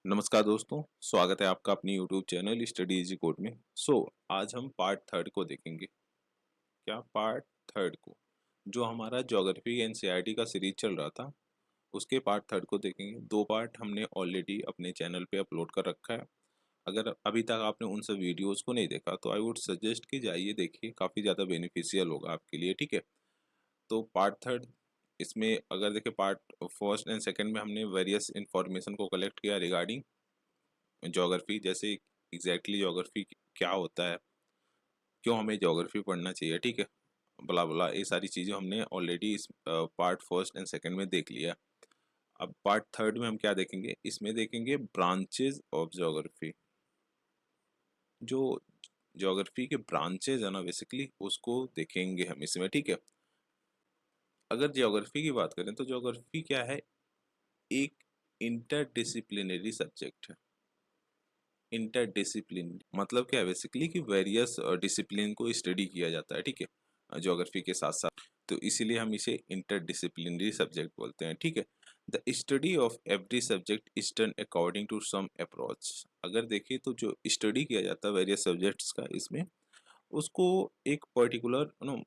नमस्कार दोस्तों, स्वागत है आपका अपनी YouTube channel study easy code में। आज हम पार्ट थर्ड को देखेंगे। क्या पार्ट थर्ड को? जो हमारा ज्योग्राफी एनसीईआरटी का सीरीज चल रहा था, उसके पार्ट थर्ड को देखेंगे। 2 पार्ट हमने ऑलरेडी अपने चैनल पे अपलोड कर रखा है। अगर अभी तक आपने उन सब वीडियोस को नहीं देखा तो आई वुड सजेस्ट कि जाइए देखिए, काफ़ी ज़्यादा बेनिफिशियल होगा आपके लिए, ठीक है। तो पार्ट थर्ड, इसमें अगर देखें पार्ट फर्स्ट एंड सेकंड में हमने वेरियस इंफॉर्मेशन को कलेक्ट किया रिगार्डिंग ज्योग्राफी, जैसे एग्जैक्टली ज्योग्राफी क्या होता है, क्यों हमें ज्योग्राफी पढ़ना चाहिए, ठीक है, बला बला, ये सारी चीज़ें हमने ऑलरेडी इस पार्ट फर्स्ट एंड सेकंड में देख लिया। अब पार्ट थर्ड में हम क्या देखेंगे? इसमें देखेंगे ब्रांचेज ऑफ ज्योग्राफी। जो ज्योग्राफी के ब्रांचेज है ना, बेसिकली उसको देखेंगे हम इसमें, ठीक है। अगर ज्योग्राफी की बात करें तो ज्योग्राफी क्या है? एक इंटरडिसिप्लिनरी सब्जेक्ट है। इंटरडिसिप्लिन मतलब क्या है? बेसिकली कि वेरियस डिसिप्लिन को स्टडी किया जाता है, ठीक है, ज्योग्राफी के साथ साथ। तो इसीलिए हम इसे इंटरडिसिप्लिनरी सब्जेक्ट बोलते हैं, ठीक है। The study of every subject is done according to some approach. अगर देखिए तो जो स्टडी किया जाता है वेरियस सब्जेक्ट्स का, इसमें उसको एक पर्टिकुलर नो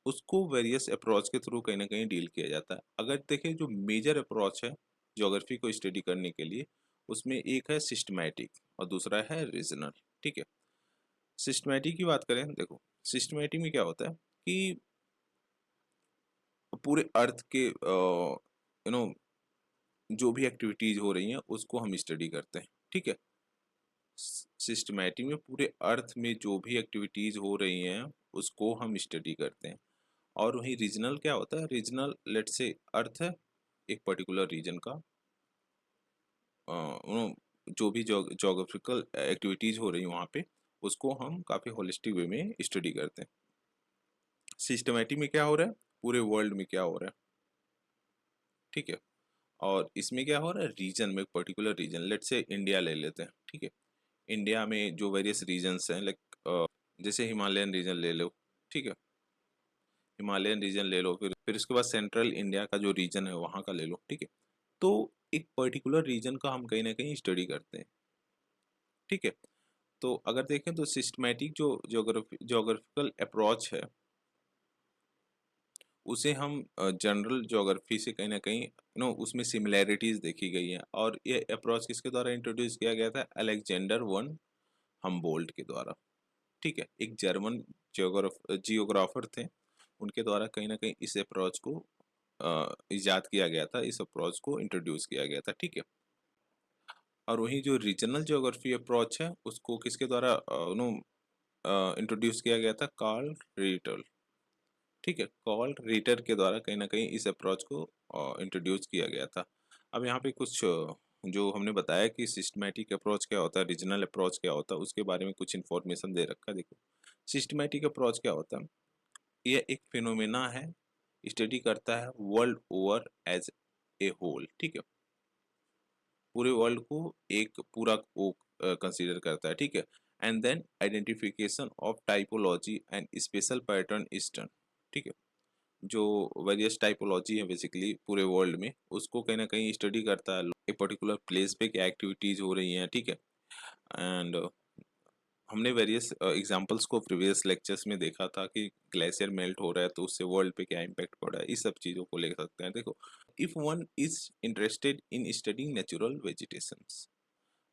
उसको वेरियस अप्रोच के थ्रू कहीं ना कहीं डील किया जाता है। अगर देखिए जो मेजर अप्रोच है ज्योग्राफी को स्टडी करने के लिए, उसमें एक है सिस्टमैटिक और दूसरा है रीजनल, ठीक है। सिस्टमैटिक की बात करें, देखो सिस्टमैटिक में क्या होता है कि पूरे अर्थ के जो भी एक्टिविटीज हो रही हैं उसको हम स्टडी करते हैं, ठीक है। सिस्टमैटिक में पूरे अर्थ में जो भी एक्टिविटीज हो रही हैं उसको हम स्टडी करते हैं। और वहीं रीजनल क्या होता है? रीजनल लेट से अर्थ है एक पर्टिकुलर रीजन का, जो भी जोग्राफिकल एक्टिविटीज हो रही है वहाँ पे, उसको हम काफ़ी होलिस्टिक वे में स्टडी करते हैं। सिस्टमेटिक में क्या हो रहा है? पूरे वर्ल्ड में क्या हो रहा है, ठीक है। और इसमें क्या हो रहा है? रीजन में, पर्टिकुलर रीजन, लेट से इंडिया ले लेते हैं, ठीक है। इंडिया में जो वेरियस रीजन्स हैं, लाइक जैसे हिमालयन रीजन ले लो, ठीक है। हिमालयन रीजन ले लो, फिर उसके बाद सेंट्रल इंडिया का जो रीजन है वहाँ का ले लो, ठीक है। तो एक पर्टिकुलर रीजन का हम कहीं ना कहीं स्टडी करते हैं, ठीक है। तो अगर देखें तो सिस्टमैटिक जो जोग्राफिकल अप्रोच है, उसे हम जनरल ज्योग्राफी से कहीं ना कहीं उसमें सिमिलैरिटीज देखी गई हैं। और ये अप्रोच किसके द्वारा इंट्रोड्यूस किया गया था? अलेक्जेंडर वन हमबोल्ट के द्वारा, ठीक है। एक जर्मन जियोग्राफर थे, उनके द्वारा कहीं ना कहीं इस अप्रोच को इजाद किया गया था, इस अप्रोच को इंट्रोड्यूस किया गया था, ठीक है। और वहीं जो रीजनल ज्योग्राफी अप्रोच है उसको किसके द्वारा इंट्रोड्यूस किया गया था? कार्ल रीटल, ठीक है। कार्ल रीटर के द्वारा कहीं ना कहीं इस अप्रोच को इंट्रोड्यूस किया गया था। अब यहाँ पे कुछ जो हमने बताया कि सिस्टमैटिक अप्रोच क्या होता है, रीजनल अप्रोच क्या होता है, उसके बारे में कुछ इन्फॉर्मेशन दे रखा है। देखो सिस्टमैटिक अप्रोच क्या होता है? यह एक फिनोमेना है, स्टडी करता है world over as a whole, ठीक है। पूरे वर्ल्ड को एक पूरा वो कंसीडर करता है, ठीक है। And then identification of typology and special pattern is done, ठीक है। जो वेरियस टाइपोलॉजी है बेसिकली पूरे वर्ल्ड में, उसको कहीं ना कहीं स्टडी करता है। एक पर्टिकुलर प्लेस पे क्या एक्टिविटीज हो रही हैं, ठीक है। एंड हमने वेरियस एग्जांपल्स को प्रीवियस लेक्चर्स में देखा था कि ग्लेशियर मेल्ट हो रहा है तो उससे वर्ल्ड पे क्या इम्पैक्ट पड़ रहा है, इस सब चीज़ों को ले सकते हैं। देखो, if one is interested in studying natural vegetations,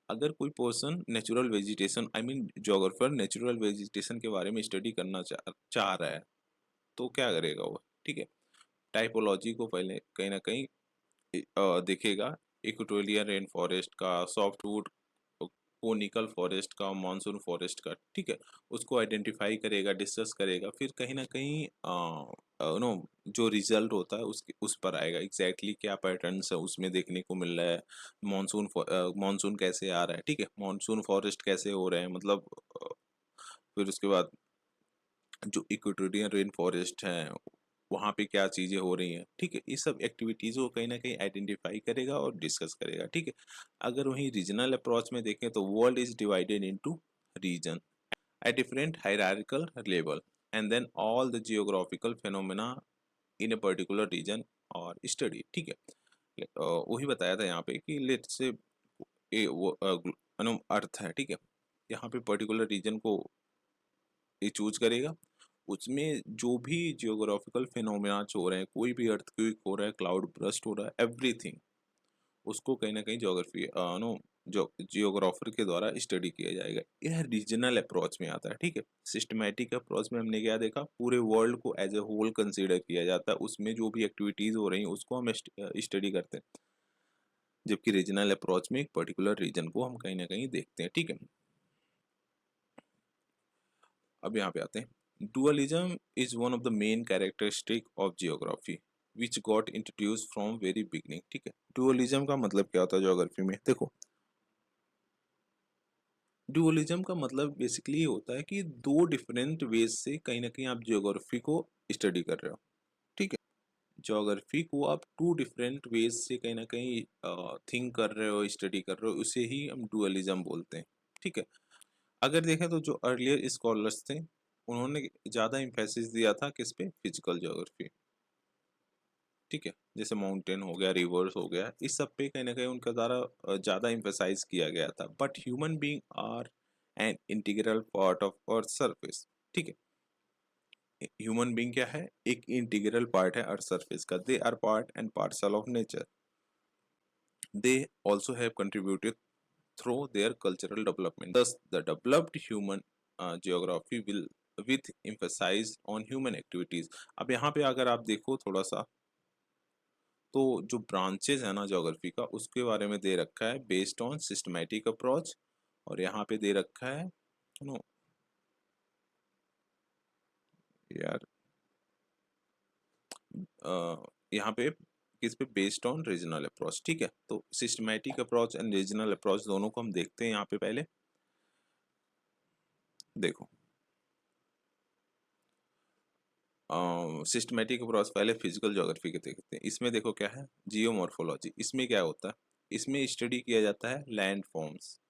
अगर कोई person natural vegetation, I mean geographer natural vegetation के बारे में स्टडी करना चाह रहा है, तो क्या करेगा वो, ठीक है। टाइपोलॉजी को पहले कहीं ना कहीं देखेगा, इक्वेटोरियल रेन फॉरेस्ट का, सॉफ्टवुड कोनिकल फॉरेस्ट का, मानसून फॉरेस्ट का, ठीक है। उसको आइडेंटिफाई करेगा, डिस्कस करेगा, फिर कहीं ना कहीं नो जो रिजल्ट होता है उसके उस पर आएगा एग्जैक्टली क्या पैटर्न्स है उसमें देखने को मिल रहा है। मानसून कैसे आ रहा है, ठीक है, मानसून फॉरेस्ट कैसे हो रहे हैं, मतलब फिर उसके बाद जो इक्वेटोरियल रेन फॉरेस्ट है वहाँ पे क्या चीज़ें हो रही हैं, ठीक है। इस सब एक्टिविटीज़ को कहीं ना कहीं आइडेंटिफाई करेगा और डिस्कस करेगा, ठीक है। अगर वहीं रीजनल अप्रोच में देखें तो world is divided into region at different hierarchical level and then all the geographical phenomena in a particular region or study, ठीक है। वही बताया था यहाँ पे कि लेट से अर्थ है, ठीक है। यहाँ पे पर्टिकुलर रीजन को ये चूज करेगा, उसमें जो भी जियोग्राफिकल फिनोमेना हो रहे हैं, कोई भी अर्थक्वेक हो रहा है, क्लाउड बर्स्ट हो रहा है, एवरीथिंग उसको कहीं ना कहीं ज्योग्राफी नो जो जियोग्राफर के द्वारा स्टडी किया जाएगा। यह रीजनल अप्रोच में आता है, ठीक है। सिस्टमैटिक अप्रोच में हमने क्या देखा, पूरे वर्ल्ड को एज ए होल कंसीडर किया जाता है, उसमें जो भी एक्टिविटीज हो रही हैं उसको हम स्टडी करते हैं, जबकि रीजनल अप्रोच में एक पर्टिकुलर रीजन को हम कहीं ना कहीं देखते हैं, ठीक है। अब यहाँ पे आते हैं, dualism is one of the main characteristic of geography which got introduce from very beginning, ठीक है। डुअलिज्म का मतलब क्या होता है ज्योग्राफी में, देखो डुअलिज्म का मतलब बेसिकली ये होता है कि दो डिफरेंट वेज से कहीं ना कहीं आप जियोग्राफी को स्टडी कर रहे हो, ठीक है। ज्योग्राफी को आप टू डिफरेंट वेज से कहीं ना कहीं थिंक कर रहे हो, स्टडी कर रहे हो, उसे ही हम डुअलिज्म बोलते हैं, ठीक है। अगर देखें तो जो अर्लियर स्कॉलर्स थे उन्होंने ज़्यादा इम्फेसिस दिया था किस पे, फिजिकल ज्योग्राफी, ठीक है। जैसे माउंटेन हो गया, रिवर्स हो गया, इस सब पे कहीं ना कहीं उनका द्वारा ज़्यादा इम्फेसाइज किया गया था। But human being are an integral part of earth surface, ठीक है। ह्यूमन बीइंग क्या है, एक इंटीग्रल पार्ट है अर्थ सरफेस का, they are part and parcel of nature, they also have contributed through their cultural development. Thus, the developed human geography will with emphasize on human activities. अब यहाँ पे अगर आप देखो थोड़ा सा, तो जो ब्रांचेज है ना ज्योग्राफी का, उसके बारे में दे रखा है बेस्ड ऑन सिस्टमैटिक अप्रोच, और यहाँ पे दे रखा है नो यार यहाँ पे किस पे, बेस्ड ऑन रीजनल अप्रोच, ठीक है। तो systematic approach and regional approach दोनों को हम देखते हैं यहाँ पे। पहले देखो सिस्टमेटिक अप्रोच, पहले फिजिकल ज्योग्राफी के देखते हैं। इसमें देखो क्या है, जियोमॉर्फोलॉजी। इसमें क्या होता है, इसमें स्टडी किया जाता है लैंड फॉर्म्स,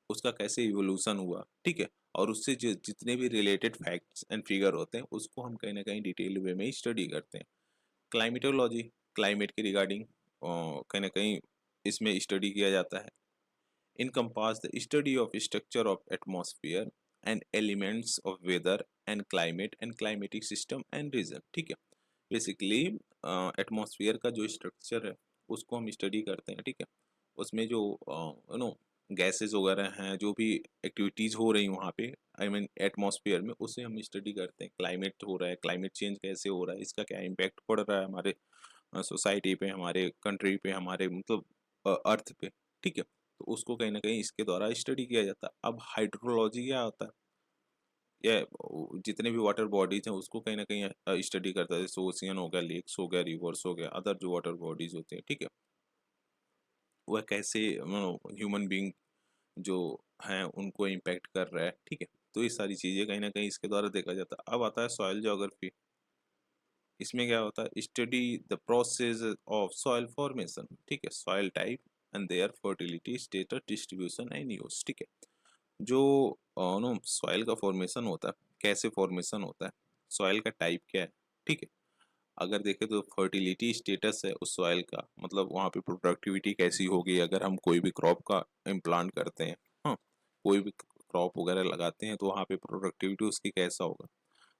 उसका कैसे इवोल्यूशन हुआ, ठीक है। और उससे जितने भी रिलेटेड फैक्ट्स एंड फिगर होते हैं उसको हम कहीं ना कहीं डिटेल वे में स्टडी करते हैं। क्लाइमेटोलॉजी, क्लाइमेट के रिगार्डिंग कहीं ना कहीं इसमें स्टडी किया जाता है। encompass the study of structure of atmosphere and elements of weather and climate and climatic system and region, ठीक है। बेसिकली एटमॉस्फेयर का जो स्ट्रक्चर है उसको हम स्टडी करते हैं, ठीक है। उसमें जो नो गैसेस वगैरह हैं, जो भी एक्टिविटीज़ हो रही वहाँ पे, आई मीन एटमॉस्फेयर में, उसे हम स्टडी करते हैं। क्लाइमेट हो रहा है, क्लाइमेट चेंज कैसे हो रहा है, इसका क्या इम्पैक्ट पड़ रहा है हमारे सोसाइटी पे, हमारे कंट्री पे, हमारे मतलब अर्थ पे, ठीक है। तो उसको कहीं ना कहीं इसके द्वारा स्टडी किया जाता है। अब हाइड्रोलॉजी क्या होता है, या जितने भी वाटर बॉडीज हैं उसको कहीं ना कहीं स्टडी करता है, जैसे ओशियन हो गया, लेक्स हो गया, रिवर्स हो गया, अदर जो वाटर बॉडीज होते हैं, ठीक है। वह कैसे ह्यूमन बीइंग जो हैं उनको इम्पैक्ट कर रहा है, ठीक है। तो ये सारी चीज़ें कहीं ना कहीं इसके द्वारा देखा जाता है। अब आता है सॉइल ज्योग्राफी। इसमें क्या होता है, study the process of soil formation, ठीक है, soil type and their fertility status distribution and use, ठीक है। जो नो सॉइल का फॉर्मेशन होता है, कैसे फॉर्मेशन होता है, सॉइल का टाइप क्या है, ठीक है। अगर देखें तो फर्टिलिटी स्टेटस है उस सॉइल का, मतलब वहाँ पे प्रोडक्टिविटी कैसी होगी अगर हम कोई भी क्रॉप का इम्प्लांट करते हैं, हाँ, कोई भी क्रॉप वगैरह लगाते हैं तो वहाँ पे प्रोडक्टिविटी उसकी कैसा होगा,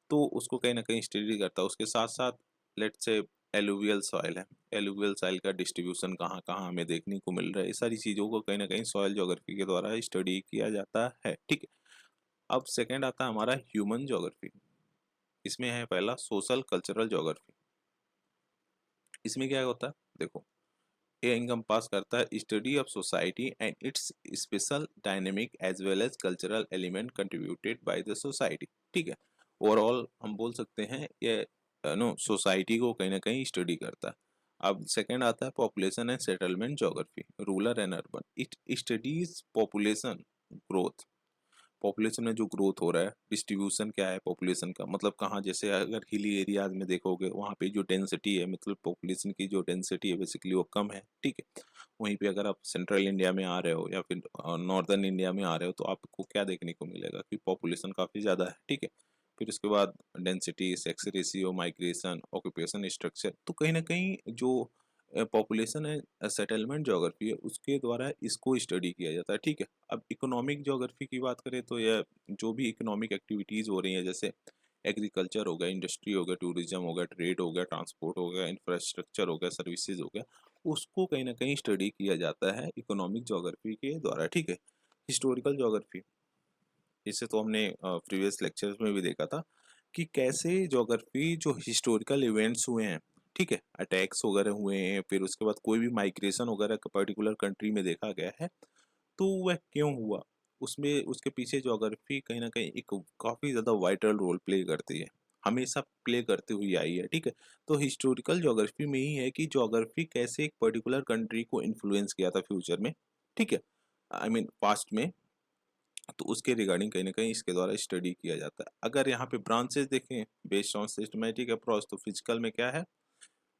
तो उसको कहीं ना कहीं स्टडी करता है। उसके साथ साथ लेट्स से एलुवियल सॉइल है, एलुवियल सॉइल का डिस्ट्रीब्यूशन कहाँ कहाँ हमें देखने को मिल रहा है, ये सारी चीज़ों को कहीं ना कहीं सॉइल ज्योग्राफी के द्वारा स्टडी किया जाता है, ठीक है। अब सेकंड आता है हमारा ह्यूमन ज्योग्राफी। इसमें है पहला सोशल कल्चरल ज्योग्राफी। इसमें क्या होता है, देखो ये इनकम्पास करता है study of society and its special dynamic as well as cultural element contributed by the society, ठीक है। ओवरऑल हम बोल सकते हैं ये नो सोसाइटी को कहीं ना कहीं स्टडी करता है। अब सेकंड आता है population and settlement geography, rural and urban. It studies population growth, population में जो ग्रोथ हो रहा है, डिस्ट्रीब्यूशन क्या है पॉपुलेशन का, मतलब कहाँ, जैसे अगर हिली एरियाज में देखोगे वहाँ पे जो डेंसिटी है, मतलब पॉपुलेशन की जो डेंसिटी है बेसिकली वो कम है, ठीक है। वहीं पे अगर आप सेंट्रल इंडिया में आ रहे हो या फिर नॉर्दर्न इंडिया में आ रहे हो तो आपको क्या देखने को मिलेगा कि पॉपुलेशन काफ़ी ज़्यादा है, ठीक है। फिर उसके बाद density, sex ratio, migration, occupation structure, तो कहीं ना कहीं जो पॉपुलेशन एंड सेटलमेंट ज्योग्राफी है, उसके द्वारा इसको स्टडी किया जाता है। ठीक है, अब इकोनॉमिक ज्योग्राफी की बात करें तो यह जो भी इकोनॉमिक एक्टिविटीज़ हो रही हैं, जैसे एग्रीकल्चर हो गया, इंडस्ट्री हो गया, टूरिज्म हो गया, ट्रेड हो गया, ट्रांसपोर्ट हो गया, इंफ्रास्ट्रक्चर हो गया, सर्विसेज हो गया, उसको कहीं ना कहीं स्टडी किया जाता है इकोनॉमिक ज्योग्राफी के द्वारा। ठीक है, हिस्टोरिकल ज्योग्राफी, इसे तो हमने प्रीवियस लेक्चर्स में भी देखा था कि कैसे ज्योग्राफी जो हिस्टोरिकल इवेंट्स हुए हैं, ठीक है, अटैक्स वगैरह हुए हैं, फिर उसके बाद कोई भी माइग्रेशन वगैरह पर्टिकुलर कंट्री में देखा गया है, तो वह क्यों हुआ, उसमें उसके पीछे ज्योग्राफी कहीं ना कहीं एक काफ़ी ज़्यादा वाइटल रोल प्ले करती है, हमेशा प्ले करती हुई आई है। ठीक है, तो हिस्टोरिकल ज्योग्राफी में ही है कि ज्योग्राफी कैसे एक पर्टिकुलर कंट्री को इन्फ्लुएंस किया था फ्यूचर में। ठीक है, आई मीन पास्ट में, तो उसके रिगार्डिंग कहीं ना कहीं इसके द्वारा स्टडी किया जाता है। अगर यहाँ पे ब्रांचेस देखें बेस्ड ऑन सिस्टमेटिक अप्रोच, तो फिजिकल में क्या है,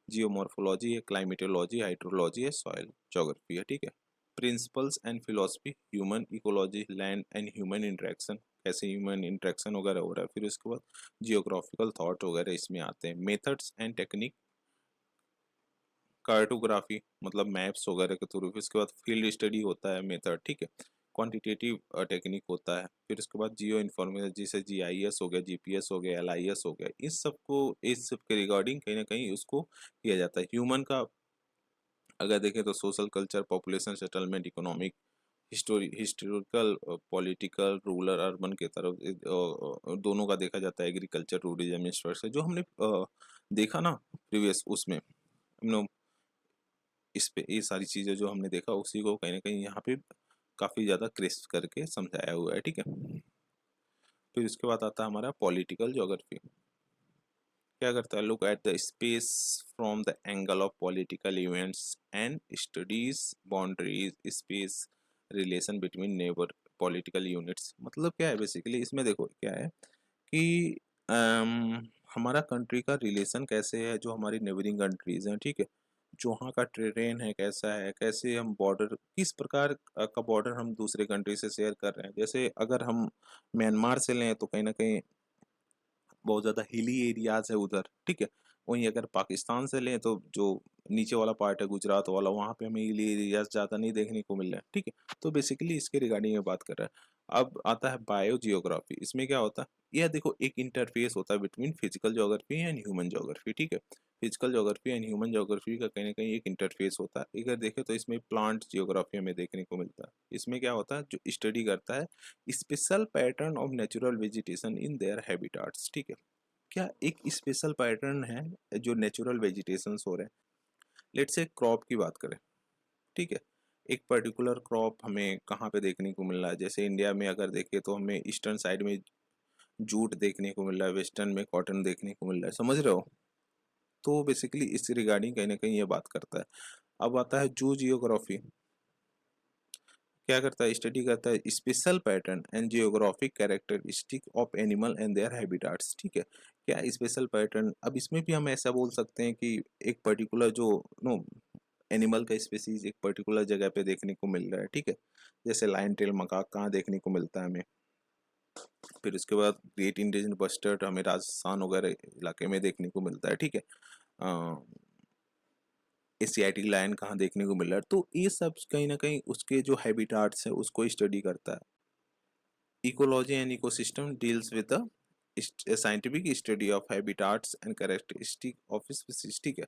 जियोमॉर्फोलॉजी है, क्लाइमेटोलॉजी, हाइड्रोलॉजी है, सॉइल ज्योग्राफी है। ठीक है, principles and philosophy, human ecology, land and human interaction, कैसे ह्यूमन इंटरेक्शन वगैरह हो रहा है, फिर उसके बाद जियोग्राफिकल थॉट वगैरह इसमें आते हैं। मेथड्स एंड टेक्निक, कार्टोग्राफी मतलब मैप्स वगैरह के थ्रू, फिर उसके बाद फील्ड स्टडी होता है मेथड। ठीक है, क्वांटिटेटिव टेक्निक होता है, फिर उसके बाद जियो इन्फॉर्मेशन जैसे जीआईएस हो गया, जीपीएस हो गया, एलआईएस हो गया, इस सब के रिगार्डिंग कहीं ना कहीं उसको किया जाता है। ह्यूमन का अगर देखें तो social, culture, population, settlement, economic, historical, political, rural, urban के तरफ दोनों का देखा जाता है। एग्रीकल्चर, टूरिज्म, इंफ्रास्ट्रक्चर जो हमने देखा ना प्रीवियस उसमें, हमने इस पे ये सारी चीज़ें जो हमने देखा उसी को कहीं ना कहीं यहाँ पे काफ़ी ज़्यादा क्रिस्प करके समझाया हुआ है। ठीक है, फिर उसके बाद आता है हमारा पॉलिटिकल ज्योग्राफी। क्या करता है, look at the space from the angle of political events and studies boundaries, space, relation between neighbour political units. मतलब क्या है बेसिकली, इसमें देखो क्या है कि हमारा कंट्री का रिलेशन कैसे है जो हमारी नेबरिंग कंट्रीज हैं। ठीक है, जो वहाँ का ट्रेन है कैसा है, कैसे हम बॉर्डर, किस प्रकार का बॉर्डर हम दूसरे कंट्री से शेयर कर रहे हैं। जैसे अगर हम म्यांमार से लें तो कहीं ना कहीं बहुत ज़्यादा हिली एरियाज है उधर। ठीक है, वहीं अगर पाकिस्तान से लें तो जो नीचे वाला पार्ट है गुजरात वाला, वहाँ पे हमें हिली एरियाज ज़्यादा नहीं देखने को मिल रहा है। ठीक है, तो बेसिकली इसके रिगार्डिंग में बात कर रहा है। अब आता है बायो जियोग्राफी, इसमें क्या होता है, यह देखो एक इंटरफेस होता है between physical geography and human geography. ठीक है, physical geography and human geography का कहीं ना कहीं एक इंटरफेस होता है। अगर देखें तो इसमें प्लांट जियोग्राफी हमें देखने को मिलता है। इसमें क्या होता है, जो स्टडी करता है special pattern of natural vegetation in their habitats. ठीक है, क्या एक स्पेशल पैटर्न है जो नेचुरल वेजिटेशन हो रहे हैं। लेट्स से क्रॉप की बात करें, ठीक है, एक पर्टिकुलर क्रॉप हमें कहाँ पे देखने को मिल रहा है। जैसे इंडिया में अगर देखें तो हमें ईस्टर्न साइड में जूट देखने को मिल रहा है, वेस्टर्न में कॉटन देखने को मिल रहा है, समझ रहे हो। तो बेसिकली इस रिगार्डिंग कहीं ना कहीं ये बात करता है। अब आता है जू जियोग्राफी, क्या करता है, स्टडी करता है special pattern and geographic characteristic of animal and their habitats. ठीक है, क्या स्पेशल पैटर्न, अब इसमें भी हम ऐसा बोल सकते हैं कि एक पर्टिकुलर जो नो एनिमल का स्पीसीज एक पर्टिकुलर जगह पे देखने को मिल रहा है। ठीक है, जैसे लायन टेल मकाक कहाँ देखने को मिलता है हमें। फिर उसके बाद ग्रेट इंडियन बस्टर्ड हमें राजस्थान वगैरह इलाके में देखने को मिलता है। ठीक है, एशियाटिक लायन कहाँ देखने को मिल रहा है। तो ये सब कहीं ना कहीं उसके जो हैबिटाट्स है उसको स्टडी करता है। Ecology and ecosystem deals with the scientific study of habitats and characteristic of species. ठीक है,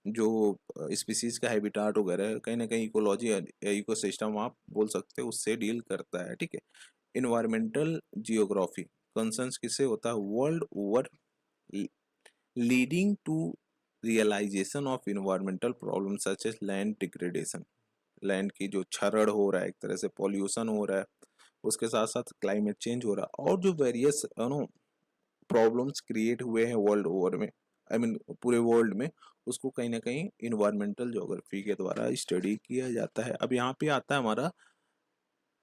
जो स्पीसीज का हैबिटाट वगैरह है, कहीं ना कहीं इकोलॉजी इकोसिस्टम आप बोल सकते हो उससे डील करता है। ठीक है, इन्वायरमेंटल जियोग्राफी कंसर्न्स किससे होता है, world over, leading to realization of environmental problem such as land degradation, land की जो क्षरण हो रहा है, एक तरह से पॉल्यूशन हो रहा है, उसके साथ साथ क्लाइमेट चेंज हो रहा है, और जो वेरियस नो प्रॉब्लम्स क्रिएट हुए हैं वर्ल्ड ओवर में, आई मीन पूरे वर्ल्ड में, उसको कहीं ना कहीं इन्वायरमेंटल ज्योग्राफी के द्वारा स्टडी किया जाता है। अब यहाँ पे आता है हमारा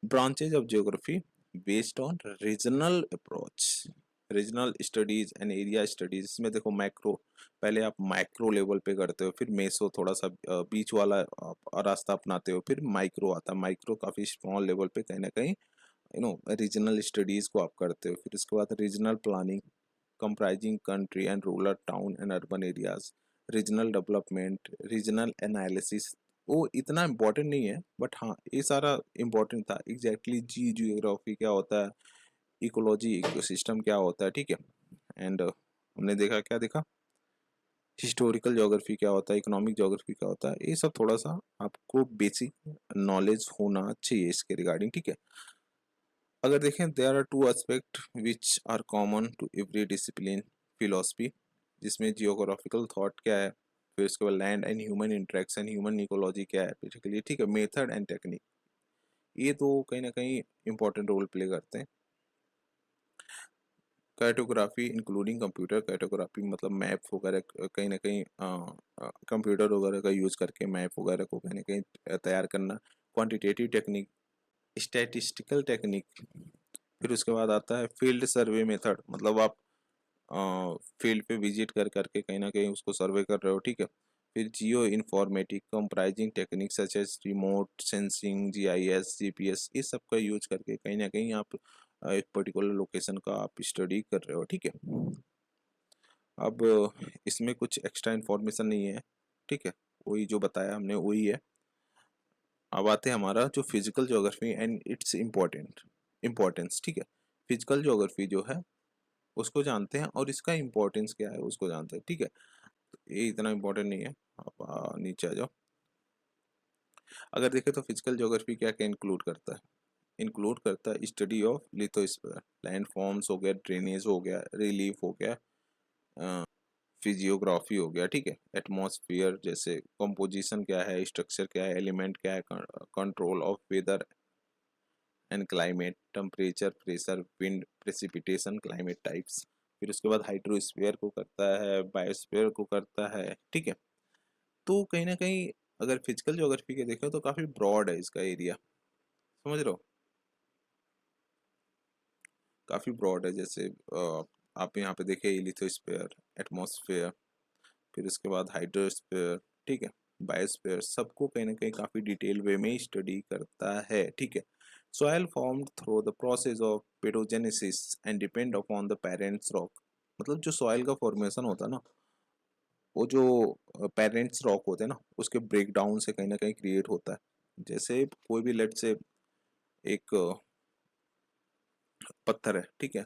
branches of geography based on regional approach, regional studies and area studies. इसमें देखो मैक्रो, पहले आप माइक्रो लेवल पे करते हो, फिर मेसो थोड़ा सा बीच वाला रास्ता अपनाते हो, फिर माइक्रो आता है, माइक्रो काफ़ी स्मॉल लेवल पे कहीं ना कहीं रीजनल स्टडीज़ को आप करते हो। फिर उसके बाद regional planning comprising country and rural town and urban areas, regional development, regional analysis, वो इतना इम्पोर्टेंट नहीं है, बट हाँ ये सारा इम्पोर्टेंट था। एग्जैक्टली जियोग्राफी क्या होता है, इकोलॉजी इकोसिस्टम क्या होता है, ठीक है। एंड हमने देखा, क्या देखा, हिस्टोरिकल ज्योग्राफी क्या होता है, इकोनॉमिक ज्योग्राफी क्या होता है, ये सब थोड़ा सा आपको बेसिक नॉलेज होना चाहिए इसके रिगार्डिंग, ठीक है। अगर देखें, there are two aspect which are common to every discipline philosophy, जिसमें जियोग्राफिकल थॉट क्या है, फिर उसके बाद land and human interaction, human ecology क्या है बेसिकली, ठीक है, मेथड एंड टेक्निक, ये तो कहीं ना कहीं इंपॉर्टेंट रोल प्ले करते हैं। कार्टोग्राफी इंक्लूडिंग कंप्यूटर कार्टोग्राफी, मतलब मैप वगैरह कहीं ना कहीं कंप्यूटर वगैरह का यूज करके मैप वगैरह को कहीं ना कहीं तैयार करना। क्वांटिटेटिव टेक्निक, स्टैटिस्टिकल टेक्निक, फिर उसके बाद आता है फील्ड सर्वे मेथड, मतलब आप फील्ड पे विजिट कर करके कहीं ना कहीं उसको सर्वे कर रहे हो, ठीक है। फिर geo informatic comprising technique such as remote sensing, GIS, GPS, इस सब का यूज करके कहीं ना कहीं आप एक पर्टिकुलर लोकेशन का आप स्टडी कर रहे हो, ठीक है। अब इसमें कुछ एक्स्ट्रा इन्फॉर्मेशन नहीं है, ठीक है, वही जो बताया हमने वही है। अब आते हैं हमारा जो physical geography and its importance, ठीक है। फिजिकल ज्योग्राफी जो है उसको जानते हैं और इसका इम्पोर्टेंस क्या है उसको जानते हैं, ठीक है। ये इतना इम्पोर्टेंट नहीं है, आप नीचे आ जाओ। अगर देखें तो फिजिकल ज्योग्राफी क्या क्या इंक्लूड करता है, इंक्लूड करता है study of lithosphere, land forms हो गया, ड्रेनेज हो गया, रिलीफ हो गया, फिजियोग्राफी हो गया, ठीक है, एटमॉस्फेयर जैसे कंपोजिशन क्या है, स्ट्रक्चर क्या है, एलिमेंट क्या है, control of weather and climate, temperature, pressure, wind, precipitation, climate types. फिर उसके बाद हाइड्रोस्फीयर को करता है, बायोस्फीयर को करता है, ठीक है। तो कहीं ना कहीं अगर फिजिकल ज्योग्राफी के देखें तो काफी ब्रॉड है इसका एरिया, समझ रहे हो, काफी ब्रॉड है। जैसे आप यहाँ पे देखें लिथोस्फीयर, एटमॉस्फेयर, फिर उसके बाद हाइड्रोस्फीयर, ठीक है, बायोस्फीयर, सबको कहीं ना कहीं काफी डिटेल वे में स्टडी करता है, ठीक है। Soil formed through the process of paedogenesis and depend upon the parents rock, मतलब जो सॉइल का फॉर्मेशन होता है ना, वो जो पेरेंट्स रॉक होते हैं ना, उसके ब्रेक डाउन से कहीं ना कहीं क्रिएट होता है। जैसे कोई भी लेट से एक पत्थर है, ठीक है,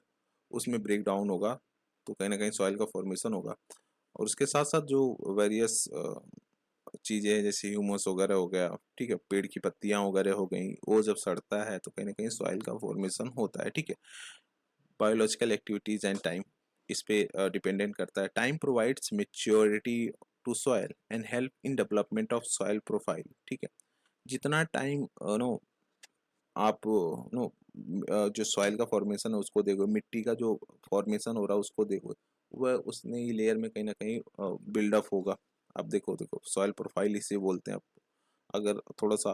उसमें ब्रेक डाउन होगा तो कहीं ना कहीं सॉइल का फॉर्मेशन होगा। और उसके साथ साथ जो वेरियस चीजें हैं जैसे ह्यूमस वगैरह हो गया, ठीक है, पेड़ की पत्तियां वगैरह हो गई, वो जब सड़ता है तो कहीं ना कहीं सॉइल का फॉर्मेशन होता है, ठीक है। बायोलॉजिकल एक्टिविटीज एंड टाइम, इस पे डिपेंडेंट करता है। Time provides maturity to soil and help in development of soil profile, ठीक है। जितना टाइम नो आप नो जो सॉइल का फॉर्मेशन है उसको देखो, मिट्टी का जो फॉर्मेशन हो रहा है उसको देखो, वह उसने ही लेयर में कहीं ना कहीं बिल्डअप होगा। आप देखो देखो सॉइल प्रोफाइल इसे बोलते हैं। आप अगर थोड़ा सा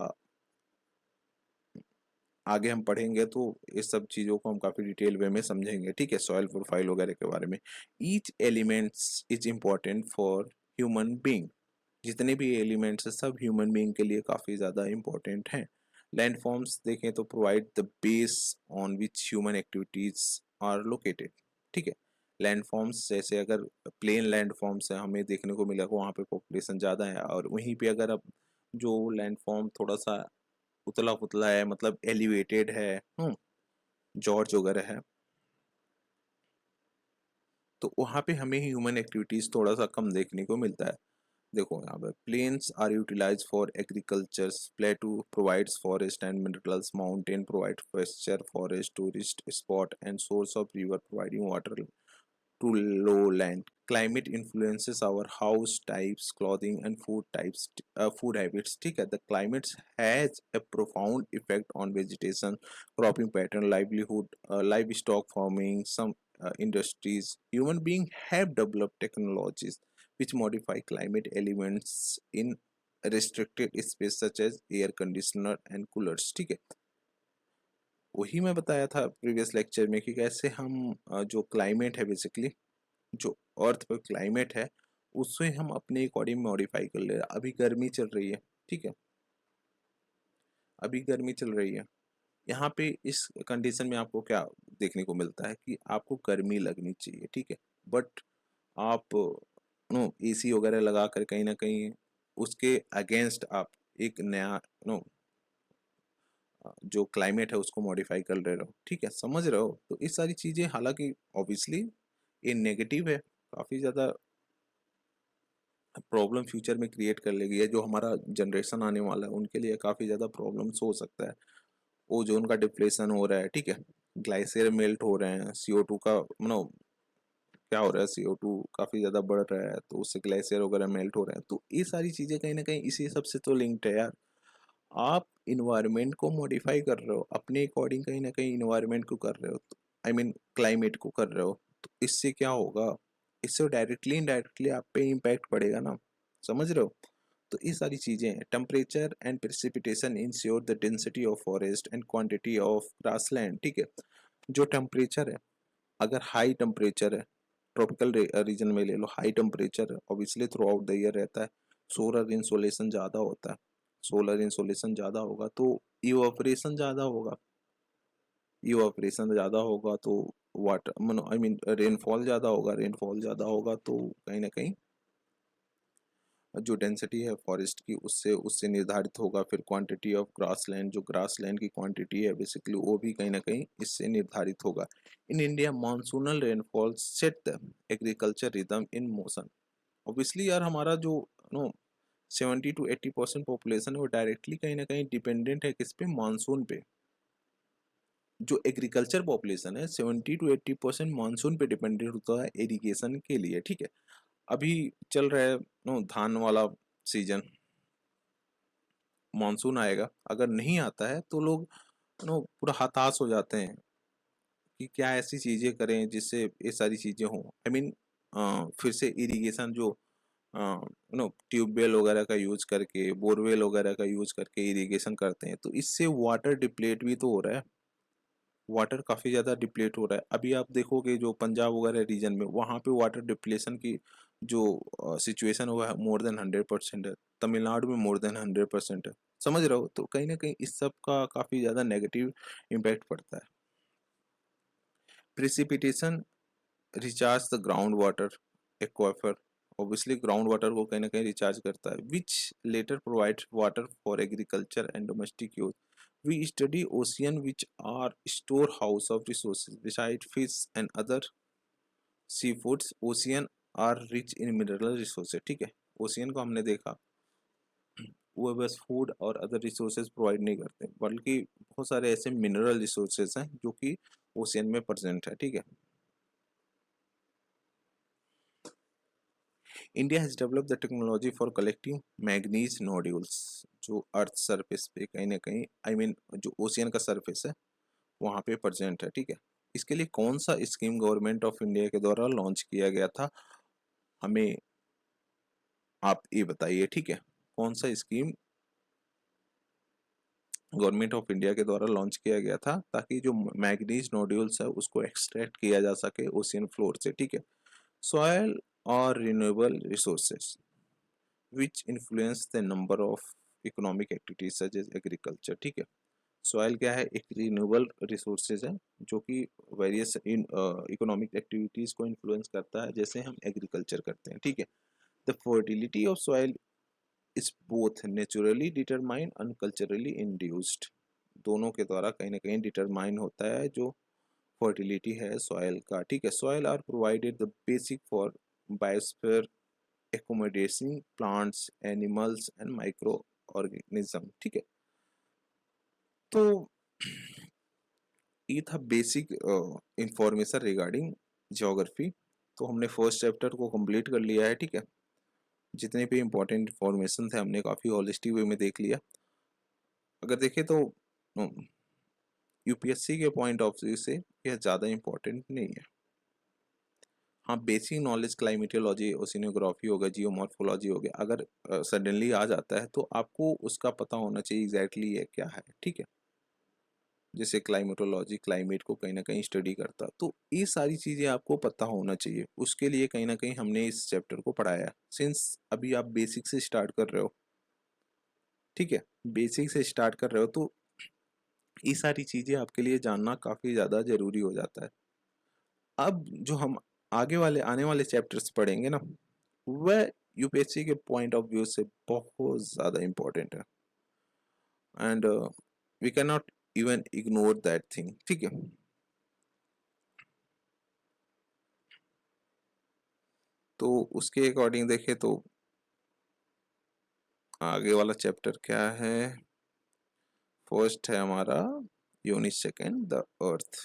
आगे हम पढ़ेंगे तो इस सब चीज़ों को हम काफ़ी डिटेल वे में समझेंगे, ठीक है, सॉइल प्रोफाइल वगैरह के बारे में। Each elements is important for human being, जितने भी एलिमेंट्स हैं सब ह्यूमन बीइंग के लिए काफ़ी ज़्यादा इम्पोर्टेंट हैं। लैंडफॉर्म्स देखें तो provide the base on which human activities are located, ठीक है। लैंडफॉर्म्स जैसे अगर प्लेन लैंडफॉर्म्स है हमें देखने को मिलेगा वहाँ पे पॉपुलेशन ज़्यादा है, और वहीं पे अगर अब जो लैंडफॉर्म थोड़ा सा उतला पुतला है, मतलब एलिवेटेड है, जॉर्ज वगैरह है, तो वहाँ पे हमें ह्यूमन एक्टिविटीज थोड़ा सा कम देखने को मिलता है। देखो यहाँ पे plains are utilize for agriculture, plateau provides forest and minerals, mountain provide fresher forest, tourist spot and source of river providing water to lowland. Climate influences our house types, clothing, and food types, food habits. ठीक है, the climate has a profound effect on vegetation, cropping pattern, livelihood, livestock farming, some industries. Human beings have developed technologies which modify climate elements in restricted space such as air conditioner and coolers. ठीक है, वही मैं बताया था previous lecture में कि कैसे हम जो क्लाइमेट है बेसिकली, जो अर्थ पर क्लाइमेट है उससे हम अपने अकॉर्डिंग मॉडिफाई कर ले रहे हैं। अभी गर्मी चल रही है, ठीक है, अभी गर्मी चल रही है, यहाँ पे इस कंडीशन में आपको क्या देखने को मिलता है कि आपको गर्मी लगनी चाहिए, ठीक है, बट आप नो एसी वगैरह लगा कर कहीं ना कहीं उसके अगेंस्ट आप एक नया नो जो क्लाइमेट है उसको मॉडिफाई कर रहे हो, ठीक है, समझ रहे हो। तो इस सारी चीजें हालांकि ऑब्वियसली ये नेगेटिव है, काफी ज्यादा प्रॉब्लम फ्यूचर में क्रिएट कर लेगी। है जो हमारा जनरेशन आने वाला है उनके लिए काफी ज्यादा प्रॉब्लम्स हो सकता है। ओजोन का डिप्लेशन हो रहा है, ठीक है, ग्लाइशियर मेल्ट हो रहे हैं, CO2 का नो क्या हो रहा है, CO2 काफी ज्यादा बढ़ रहा है, तो उससे ग्लेशियर वगैरह मेल्ट हो रहे हैं। तो ये सारी चीजें कहीं ना कहीं इसी सबसे तो लिंक्ड है यार। आप इन्वायरमेंट को मॉडिफाई कर रहे हो अपने अकॉर्डिंग, कहीं ना कहीं इन्वायरमेंट को कर रहे हो, आई मीन क्लाइमेट को कर रहे हो, तो इससे क्या होगा, इससे डायरेक्टली इनडायरेक्टली आप पे इम्पैक्ट पड़ेगा ना, समझ रहे हो। तो ये सारी चीजें हैं। Temperature and precipitation ensure the density of forest and quantity of grassland, ठीक है। जो टेम्परेचर है, अगर हाई टेम्परेचर है, ट्रॉपिकल रीजन में ले लो, high temperature obviously throughout the year रहता है, सोलर इंसोलेशन ज़्यादा होता है, सोलर इंसोलेशन ज़्यादा होगा तो इवापोरेशन ज़्यादा होगा, इवापोरेशन ज़्यादा होगा तो वाटर आई मीन रेनफॉल ज़्यादा होगा, रेनफॉल ज़्यादा होगा तो कहीं ना कहीं जो डेंसिटी है फॉरेस्ट की उससे उससे निर्धारित होगा। फिर क्वांटिटी ऑफ ग्रासलैंड, जो ग्रासलैंड की क्वांटिटी है बेसिकली वो भी कहीं ना कहीं इससे निर्धारित होगा। In India monsoonal rainfall set the agriculture rhythm in motion. Obviously यार हमारा जो नो 70 to 80% पॉपुलेशन है वो डायरेक्टली कहीं ना कहीं डिपेंडेंट है किस पे, मानसून पे। जो एग्रीकल्चर पॉपुलेशन है 70 to 80% मानसून पे डिपेंडेंट होता है इरिगेशन के लिए, ठीक है। अभी चल रहा है नो धान वाला सीजन, मानसून आएगा, अगर नहीं आता है तो लोग नो पूरा हताश हो जाते हैं कि क्या ऐसी चीजें करें जिससे ये सारी चीजें हों। आई मीन फिर से इरिगेशन जो नो ट्यूबवेल वगैरह का यूज करके, बोरवेल वगैरह का यूज करके इरिगेशन करते हैं, तो इससे वाटर डिप्लेट भी तो हो रहा है, वाटर काफी ज्यादा डिप्लेट हो रहा है। अभी आप देखोगे जो पंजाब वगैरह रीजन में, वहां पे वाटर डिप्लेशन की जो सिचुएशन हुआ है मोर देन 100% है, तमिलनाडु में मोर देन 100% है, समझ रहे हो। तो कहीं ना कहीं इस सब का काफी ज्यादा नेगेटिव इम्पैक्ट पड़ता है। Precipitation recharge the ground water aquifer, obviously ground water को कहीं ना कहीं रिचार्ज करता है, which later provides water for agriculture and domestic use. We study ocean which are storehouse of resources. Besides fish and other seafoods, ocean are rich in mineral resources, ठीक है। Ocean को हमने देखा, वो बस फूड और अदर रिसोर्सेज प्रोवाइड नहीं करते, बल्कि बहुत सारे ऐसे मिनरल रिसोर्सेज हैं जो कि ओशियन में प्रेजेंट है, ठीक है। India has developed the technology for collecting manganese nodules, जो अर्थ सरफेस पे कहीं ना कहीं आई मीन जो ओशियन का सरफेस है वहाँ पे प्रेजेंट है, ठीक है। इसके लिए कौन सा स्कीम गवर्नमेंट ऑफ इंडिया के द्वारा लॉन्च किया गया था, हमें आप ये बताइए, ठीक है। कौन सा स्कीम गवर्नमेंट ऑफ इंडिया के द्वारा लॉन्च किया गया था ताकि जो मैग्नीज नोड्यूल्स है उसको एक्सट्रैक्ट किया जा सके ओशियन फ्लोर से, ठीक है। सॉयल और renewable resources which influence the number of economic activities such as agriculture, ठीक है। सॉइल क्या है, एक रिन्यूएबल रिसोर्सेज है जो कि वेरियस इन इकोनॉमिक एक्टिविटीज को इन्फ्लुएंस करता है, जैसे हम एग्रीकल्चर करते हैं, ठीक है। The fertility of soil is both naturally determined and culturally induced, दोनों के द्वारा कहीं ना कहीं डिटरमाइन होता है जो फर्टिलिटी है सॉइल का, ठीक है। Soil are provided the basic for biosphere accommodating plants, animals and micro organism, ठीक है। तो ये था बेसिक इंफॉर्मेशन रिगार्डिंग ज्योग्राफी। तो हमने फर्स्ट चैप्टर को कंप्लीट कर लिया है, ठीक है। जितने भी इंपॉर्टेंट इंफॉर्मेशन थे हमने काफ़ी होलिस्टिक वे में देख लिया। अगर देखें तो यूपीएससी के पॉइंट ऑफ व्यू से यह ज़्यादा इंपॉर्टेंट नहीं है। हाँ, बेसिक नॉलेज क्लाइमेटोलॉजी, ओशिनोग्राफी हो गया, जियोमॉर्फोलॉजी हो गया, अगर सडनली आ जाता है तो आपको उसका पता होना चाहिए एग्जैक्टली ये क्या है, ठीक है। जैसे क्लाइमेटोलॉजी क्लाइमेट को कहीं ना कहीं स्टडी करता, तो ये सारी चीज़ें आपको पता होना चाहिए। उसके लिए कहीं ना कहीं हमने इस चैप्टर को पढ़ाया, सिंस अभी आप बेसिक से स्टार्ट कर रहे हो, ठीक है। बेसिक से स्टार्ट कर रहे हो तो ये सारी चीज़ें आपके लिए जानना काफ़ी ज़्यादा ज़रूरी हो जाता है। अब जो हम आगे वाले आने वाले चैप्टर्स पढ़ेंगे ना, वह यूपीएससी के पॉइंट ऑफ व्यू से बहुत ज़्यादा इम्पोर्टेंट है, and we can not even ignore that thing. ठीक है, तो उसके अकॉर्डिंग देखें तो आगे वाला चैप्टर क्या है? फर्स्ट है हमारा यूनिट सेकेंड द अर्थ।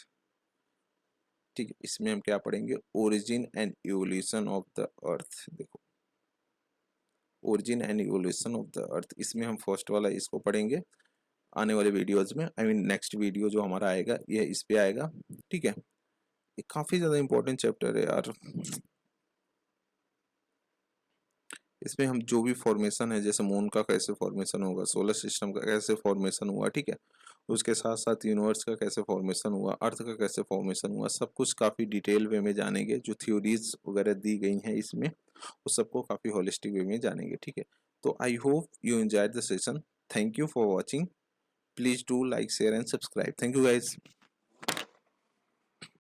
ठीक है, इसमें हम क्या पढ़ेंगे? Origin and evolution of the earth. देखो, origin and evolution of the earth, इसमें हम फर्स्ट वाला इसको पढ़ेंगे आने वाले वीडियोज में। आई मीन नेक्स्ट वीडियो जो हमारा आएगा ये इस पे आएगा। ठीक है, ये काफी ज्यादा इंपॉर्टेंट चैप्टर है यार। इसमें हम जो भी फॉर्मेशन है, जैसे मून का कैसे फॉर्मेशन होगा, सोलर सिस्टम का कैसे फॉर्मेशन हुआ, ठीक है, उसके साथ साथ यूनिवर्स का कैसे फॉर्मेशन हुआ, अर्थ का कैसे फॉर्मेशन हुआ, सब कुछ काफ़ी डिटेल वे में जानेंगे। जो थ्योरीज वगैरह दी गई हैं इसमें, उस सबको काफ़ी होलिस्टिक वे में जानेंगे। ठीक है, तो I hope you enjoyed the session. Thank you for watching. Please do like, share and subscribe. Thank you guys.